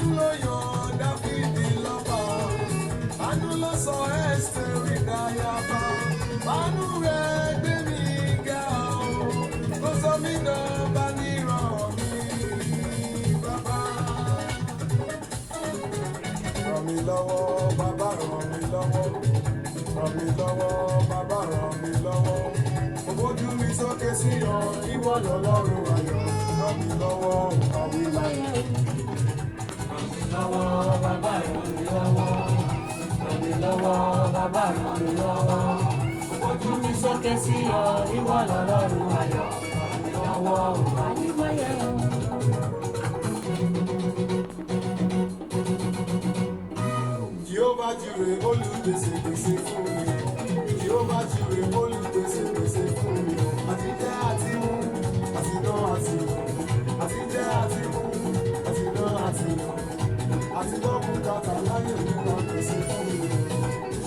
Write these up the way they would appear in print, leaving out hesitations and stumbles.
àánú ló yan Dáfídì lọ́ba, àánú ló sọ Ẹ́sítérì dáyàbá, àánú rẹ̀ gbé mi ga o, ló sọ mí dọ̀ba níràn mi bàbá. Ràn mí lọ́wọ́ bàbá, ràn mí lọ́wọ́, ràn mí lọ́wọ́ bàbá, ràn mí lọ́wọ́. Mo gbójú mi sókè sí ọ, ìwọ lọ́lọ́run ayọ̀. Ràn mí lọ́wọ́, ràn mí lọ́wọ́. Ràn mí lọ́wọ́ bàbá, ràn mí lọ́wọ́. Ràn mí lọ́wọ́ bàbá, ràn mí lọ́wọ́. Mo gbójú mi sókè sí ọ, ìwọ lọ́lọ́run ayọ̀. Ràn mí lọ́wọ́, ràn mí lọ́wọ́. Jehovah Jireh, olùpèsè pèsè fún mi. Jehovah Jireh, olùpèsè pèsè fún mi. Àti jẹ àti mu, àti dán àti lò. Àti jẹ àti mu, àti dán àti lò. Àti gbọ́ bùkátà láyé Olúwa pèsè fún mi.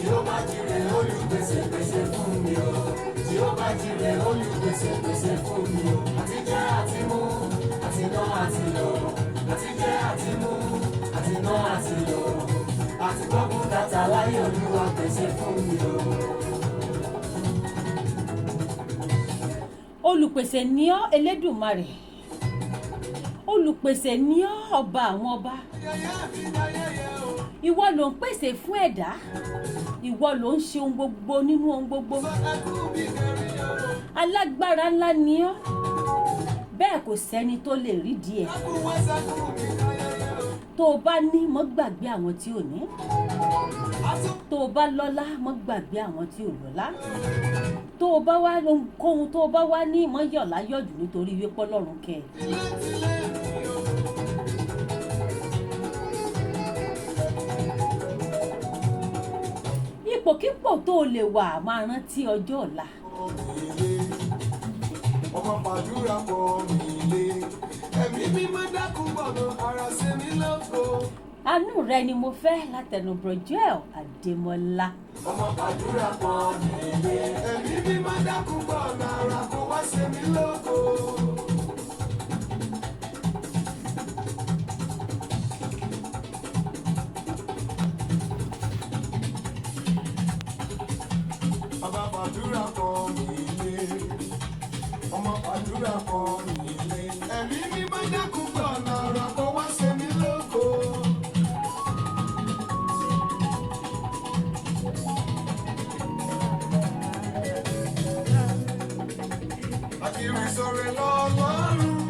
Jehovah Jireh, olùpèsè pèsè fún mi o. Jehovah Jireh, olùpèsè pèsè fún mi o. Àti jẹ àti mu, àti dán àti lò. Àti jẹ àti mu, àti dán àti lò. Àti gbọ́ bùkátà láyé Olúwa pèsè fún mi o. Olùpèsè ni ọ́ Elédùmarè, olùpèsè ni ọ́ ọba àwọn ọba. Ìwọ ló ń pèsè fún ẹ̀dá, ìwọ ló ń ṣe ohun gbogbo nínú ohun gbogbo. Alágbára ńlá ni ọ́, bẹ́ẹ̀ kò sẹ́ni tó lè rí díẹ̀. Tó o bá ní, mọ́ gbàgbé àwọn tí ò ní. Tó o bá lọ́lá, mọ́ gbàgbé àwọn tí ò lọ́lá. Tó o bá wá ohunkóhun tó o bá wá ní, mọ́ yọ̀ láyọ̀jù nítorí wípé Ọlọ́run kẹ́ ẹ. Ipòkípò tó o lè wà máa rántí ọjọ́ ọ̀la. Ọmọ fàdúrà pọ̀ mí lé, ẹ̀mí mímọ́ dákun gbọ̀ngàn ara ṣe mí lógo. Àánú rẹ ni mo fẹ́ látẹnu Joel Adémọ́lá. Ọmọ fàdúrà pọ̀ mí lé, ẹ̀mí mímọ́ dákun gbọ̀ngàn ara kó wá ṣe mí lógo. Ọmọ fàdúrà pọ̀ mí lé, ọmọ fàdúrà pọ̀ mí lé, ẹ̀mí mímọ́ dákun gbọ̀ngàn ara kó wá ṣe mí lógo. Akiri sọ̀rọ̀ lọ́lọ́run,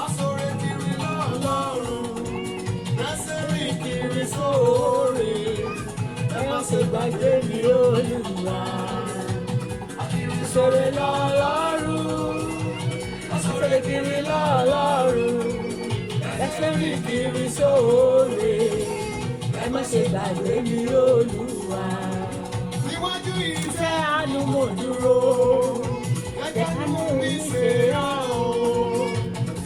asọ̀rọ̀ kiri lọ́lọ́run, rẹ́sẹ̀ rìn kiri sóòrè, ẹ má ṣe gbàgbé mi Olúwa. Akiri sọ̀rọ̀ lọ́lọ́run, asọ̀rọ̀ kiri lọ́lọ́run, rẹ́sẹ̀ rìn kiri sóòrè, ẹ má ṣe gbàgbé mi Olúwa. Níwájú ìtẹ́ àánú mo dúró. Jẹ́ kánú mi ṣe ọ́ o,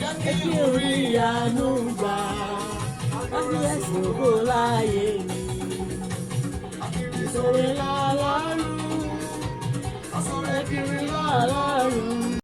jẹ́ kí n rí àánú gbà, láti ẹ̀sìn ògo láyé mi. Ìṣòro lọ́lọ́run, àsọ̀rọ̀ kiri lọ́lọ́run.